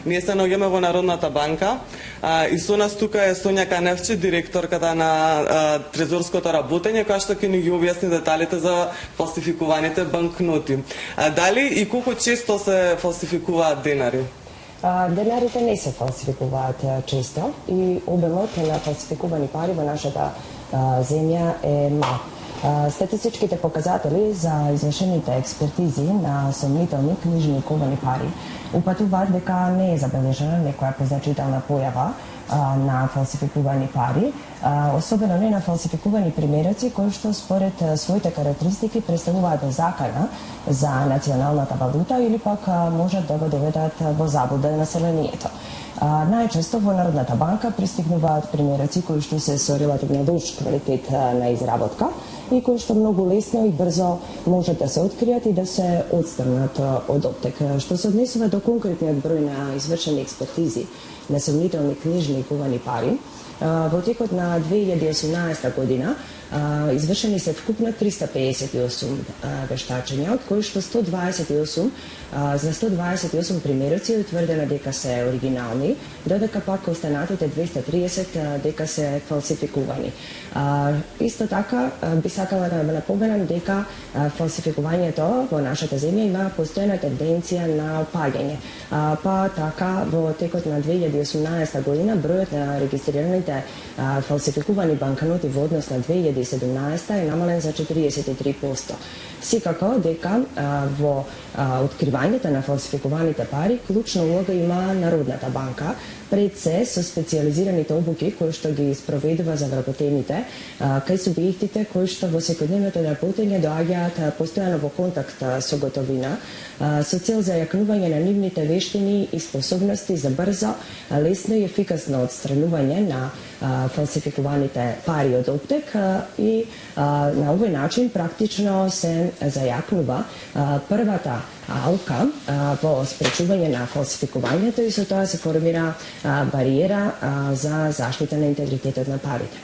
Ние се наоѓаме во Народната банка и со нас тука е Сонја Каневчи, директорката на трезорското работење, која што ќе ни ги објасни деталите за фалсификуваните банкноти. Дали и колку често се фалсификуваат денари? Денарите не се фалсификуваат често и обемот на фалсификувани пари во нашата земја е мал. Статистичките показатели за извршените експертизи на сомнителни книжни ковани пари упатуваат дека не е забележена некоја позначителна појава на фалсификувани пари, особено не на фалсификувани примероци кои што според своите карактеристики представуваат закана за националната валута или пак можат да го доведат во заблуда населението. Најчесто во Народната банка пристигнуваат примероци кои што се со релативно лош квалитет на изработка и кои што многу лесно и брзо можат да се откријат и да се отстрнат од оптек. Што се однесува до конкретниот број на извршени експертизи на сомнителни книжни и ковани пари, во текот на 2018 година извршени се вкупно 358 вештачења, од кои што 128 за 128 примероци е утврдено дека се оригинални, додека пак останатите 230 дека се фалсификувани. Исто така би сакала да напоменам дека фалсификувањето во нашата земја има постојна тенденција на опаѓање. Па така во текот на 2018 година бројот на регистрираните фалсификувани банкноти во однос на 2017 е намален за 43%. Секако дека во откривањето на фалсификуваните пари клучна улога има Народната банка, пред се со специјализираните обуки кои што ги спроведува за вработените кај субјектите кои што во секојдневното работење доаѓаат постојано во контакт со готовина со цел за јакнување на нивните вештини и способности за брзо, лесно и ефикасно отстранување на фалсификуваните пари од оптек и на овој начин практично се зајакнува првата алка во спречување на фалсификувањето и со тоа се формира бариера за заштита на интегритетот на парите.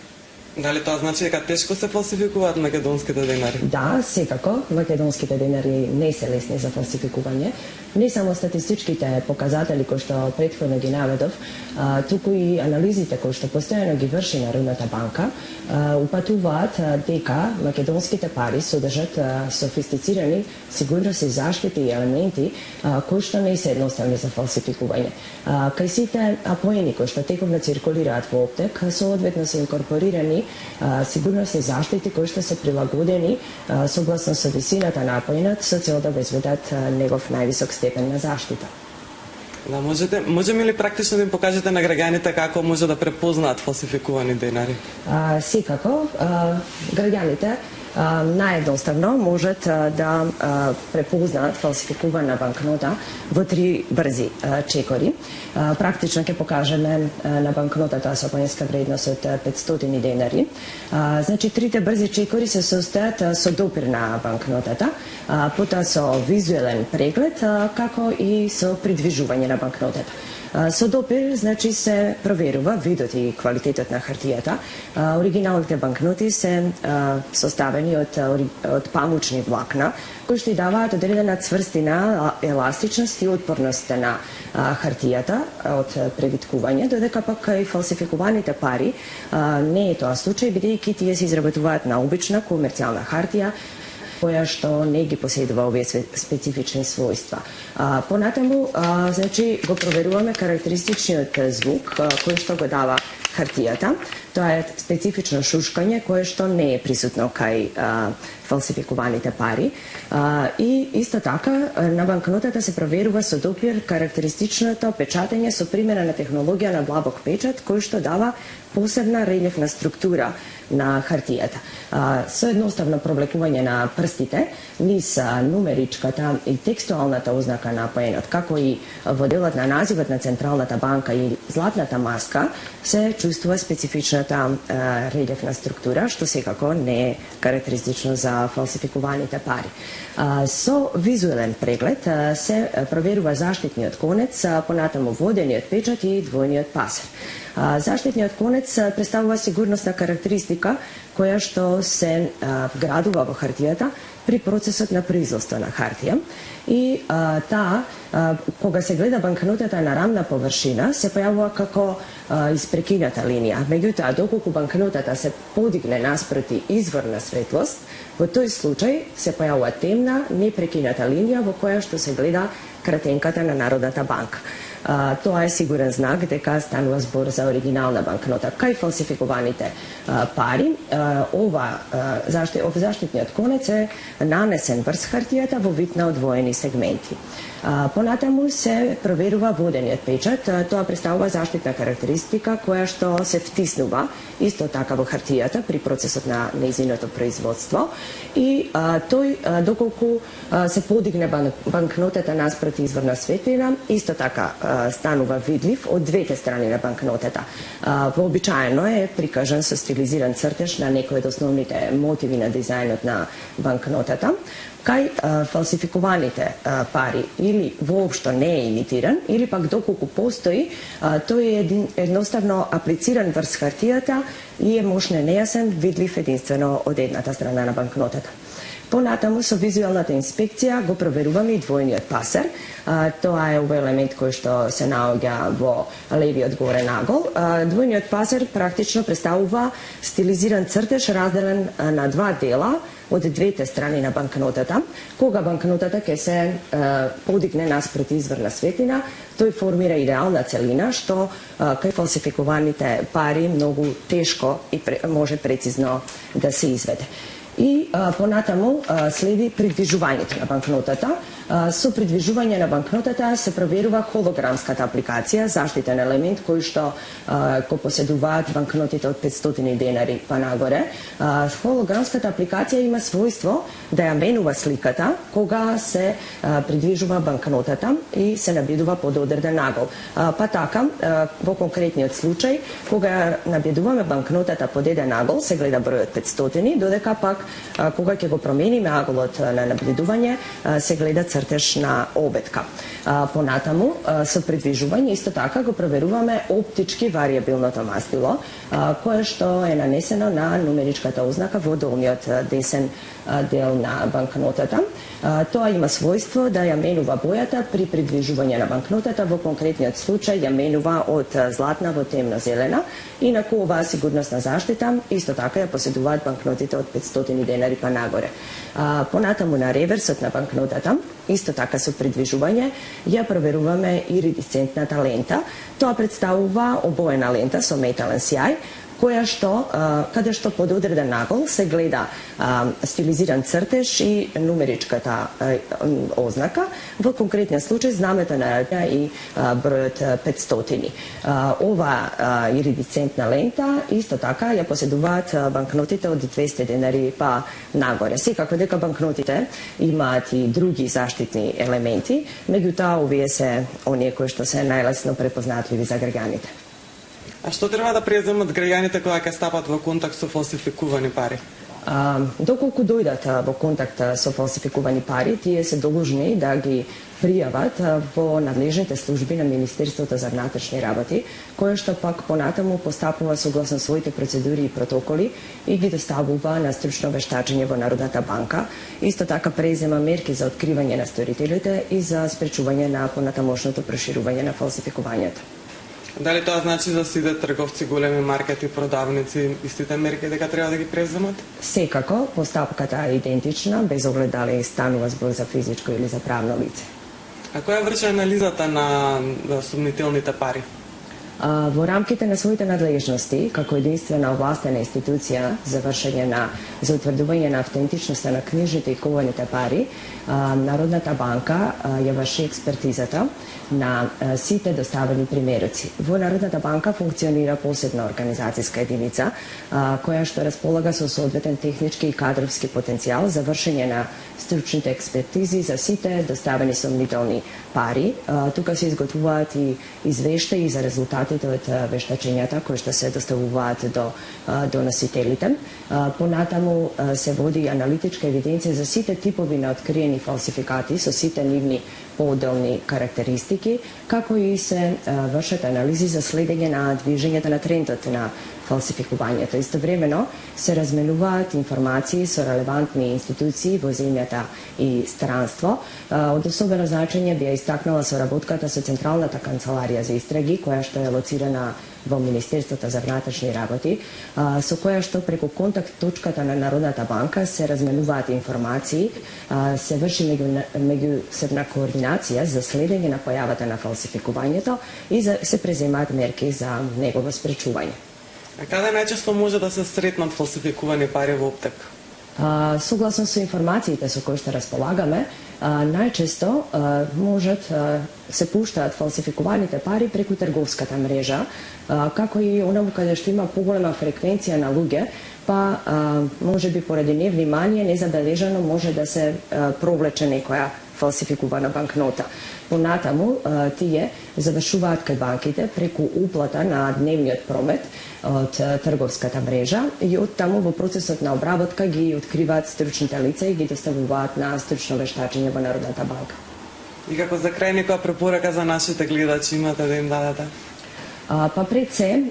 Дали тоа значи дека тешко се фалсификуваат македонските денари? Да, секако. Македонските денари не се лесни за фалсификување. Не само статистичките показатели кои што претходно ги наведов, туку и анализите кои што постојано ги врши Народната банка, упатуваат дека македонските пари содржат софистицирани сигурност и заштити и елементи кои што не се едноставни за фалсификување. Кај сите поени кои што тековно циркулираат во оптек, соодветно се инкорпорирани сигурносни заштити кои што се прилагодени согласно со висината на поенот со цел да обезбедат негов највисок степен на заштита. Да, можеме ли практично да им покажете на граѓаните како може да препознаат фалсификувани денари? Секако, граѓаните наједноставно можат да препознаат фалсификувана банкнота во 3 брзи чекори. Практично ќе покажеме на банкнотата со поенска вредност од 500 денари. Значи, 3 брзи чекори се состојат со допир на банкнотата, потоа со визуелен преглед, како и со придвижување на банкнотата. Со допир, значи, се проверува видот и квалитетот на хартијата. Оригиналните банкноти се составени од памучни влакна, кои што даваат одредена цврстина, еластичност и отпорност на хартијата од превиткување, додека пак и фалсификуваните пари не е тоа случај, бидејќи тие се изработуваат на обична комерцијална хартија, која што не ги поседува овие специфични својства. Понатаму, значи, го проверуваме карактеристичниот звук кој што го дава хартијата. Тоа е специфично шушкање кое што не е присутно кај фалсификуваните пари. И исто така на банкнотата се проверува со допир карактеристичното печатење со примерена технологија на длабок печат кој што дава посебна релјефна структура на хартијата. Со едноставно провлекување на прстите низ нумеричката и текстуалната ознака на поенот, како и во делот на називот на Централната банка и златната маска, се чувствува специфичната релјефна структура, што секако не е карактеристично за фалсификуваните пари. Со визуелен преглед се проверува заштитниот конец, понатаму водениот печат и двојниот пасер. Заштитниот конец представува сигурносна карактеристика која што се вградува во хартијата при процесот на производство на хартија. И кога се гледа банкнотата на рамна површина, се појавува како испрекината линија. Меѓутоа, доколку банкнотата се подигне наспроти извор на светлост, во тој случај се појавува темна, непрекината линија во која што се гледа кратенката на Народната банка. Тоа е сигурен знак дека станува збор за оригинална банкнота. Кај фалсификуваните пари, заштитниот конец е нанесен врз хартијата во вид на одвоени сегменти. Понатаму се проверува водениот печат. Тоа представува заштитна карактеристика која што се втиснува исто така во хартијата при процесот на нејзиното производство и тој доколку се подигне банкнотата наспроти изворна светлина, исто така станува видлив од двете страни на банкнотата. Вообичаено е прикажан со стилизиран цртеж на некои од основните мотиви на дизајнот на банкнотата. Кај фалсификуваните пари или воопшто не е имитиран, или пак доколку постои, тој е едноставно аплициран врз хартијата и е можно нејасен, видлив единствено од едната страна на банкнотата. Понатаму со визуелната инспекција го проверуваме и двојниот пасер. Тоа е овој елемент кој што се наоѓа во левиот горе нагол. Двојниот пасер практично представува стилизиран цртеж разделен на два дела од двете страни на банкнотата. Кога банкнотата ќе се подигне наспроти изворна светлина, тој формира идеална целина што кај фалсификуваните пари многу тешко и може прецизно да се изведе. И понатаму следи придвижувањето на банкнотата. Со придвижување на банкнотата се проверува холограмската апликација, заштитен елемент кој што го поседуваат банкнотите од 500 денари па нагоре. Холограмската апликација има својство да ја менува сликата кога се придвижува банкнотата и се набедува под одреден нагол. Па така, во конкретниот случај, кога набедуваме банкнотата под еден нагол, се гледа бројот 500, додека пак кога ќе го промениме аголот на набедување, се гледа цртеж на обетка. Понатаму, со придвижување, исто така го проверуваме оптички варијабилното мастило, кое што е нанесено на нумеричката ознака во долниот десен дел на банкнотата. Тоа има својство да ја менува бојата при придвижување на банкнотата, во конкретниот случај ја менува од златна во темно-зелена. Инаку оваа сигурносна заштита исто така ја поседуваат банкнотите од 500 денари па нагоре. Понатаму на реверсот на банкнотата, исто така со придвижување, ја проверуваме иридисцентната лента. Тоа представува обоена лента со метален сјај, која што, каде што под одреден нагол се гледа стилизиран цртеж и нумеричката ознака, во конкретниот случај знамето на и бројот 500. Ова иридисцентна лента исто така ја поседуваат банкнотите од 200 денари па нагоре. Секако дека банкнотите имаат и други заштитни елементи, меѓутоа овие се оние кои што се најлесно препознатливи за граѓаните. А што треба да преземат граѓаните кога ќе стапат во контакт со фалсификувани пари? Доколку дојдат во контакт со фалсификувани пари, тие се должни да ги пријават во надлежните служби на Министерството за внатрешни работи, кое што пак понатаму постапува согласно своите процедури и протоколи и ги доставува на стручно вештачење во Народната банка. Исто така презема мерки за откривање на сторителите и за спречување на понатамошното проширување на фалсификувањето. Дали тоа значи за сите трговци, големи маркети, продавници, истите мерки дека треба да ги преземат? Секако, постапката е идентична, без оглед дали станува збор за физичко или за правно лице. А која врши анализата на сумнителните пари? Во рамките на своите надлежности, како единствена овластена институција за за утврдување на автентичноста на книжните и кованите пари, Народната банка ја врши експертизата на сите доставени примероци. Во Народната банка функционира посебна организацијска единица која што располага со соодветен технички и кадровски потенцијал за вршење на стручните експертизи за сите доставени сомнителни пари. Тука се изготвуваат и извештаи за резултатите од вештачењата кои што се доставуваат до носителите. Понатаму се води аналитичка евиденција за сите типови на откриени фалсификати со сите нивни по-отделни карактеристики, како и се вршат анализи за следење на движењето на трендот на фалсификувањето. Истовремено се разменуваат информации со релевантни институции во земјата и странство. Од особено значење би ја истакнала соработката со Централната канцеларија за истраги, која што е лоцирана во Министерството за внатрешни работи, со која што преку контакт точката на Народната банка се разменуваат информации, се врши меѓусебна координација за следење на појавата на фалсификувањето и се преземаат мерки за негово спречување. А каде најчесто може да се сретнат фалсификувани пари во оптек? Согласно со информациите со кои што располагаме, најчесто можат се пуштаат фалсификуваните пари преку трговската мрежа, како и онаму каде што има поголема фреквенција на луѓе, па можеби поради невнимание, незабележано може да се провлече некоја фалсификувана банкнота. Понатаму, тие завршуваат кај банките преку уплата на дневниот промет од трговската мрежа и од таму во процесот на обработка ги откриваат стручните лица и ги доставуваат на стручно вештачење во Народната банка. И како за крај некоја препорака за нашите гледачи имате да им дадете? Па пред се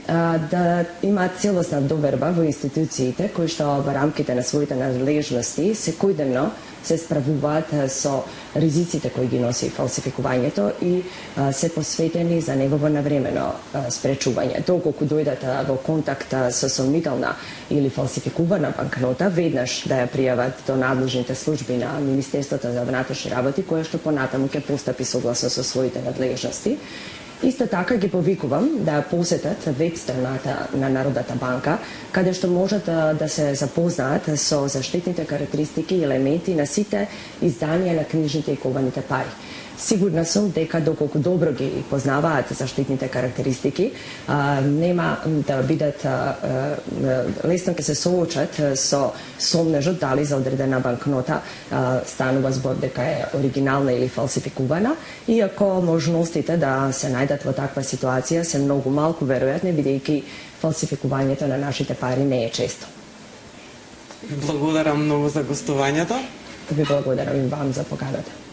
да имаат целосна доверба во институциите кои што во рамките на своите надлежности секојдневно се справуваат со ризиците кои ги носи фалсификувањето и се посветени за негово навремено спречување. Доколку дојдат во контакт со сомнителна или фалсификувана банкнота, веднаш да ја пријават до надлежните служби на Министерството за внатрешни работи, кое што понатаму ќе постапи согласно со своите надлежности. Исто така ги повикувам да посетат веб страната на Народната банка, каде што можат да се запознаат со заштитните карактеристики и елементи на сите изданија на книжните и кованите пари. Сигурна сум дека доколку добро ги познаваат заштитните карактеристики, нема да бидат лесно ќе се соочат со сомнежот дали за одредена банкнота станува збор дека е оригинална или фалсификувана, иако можностите да се најдат во таква ситуација се многу малку веројатни, бидејќи фалсификувањето на нашите пари не е често. Благодарам многу за гостувањето. Ви благодарам и вам за поканата.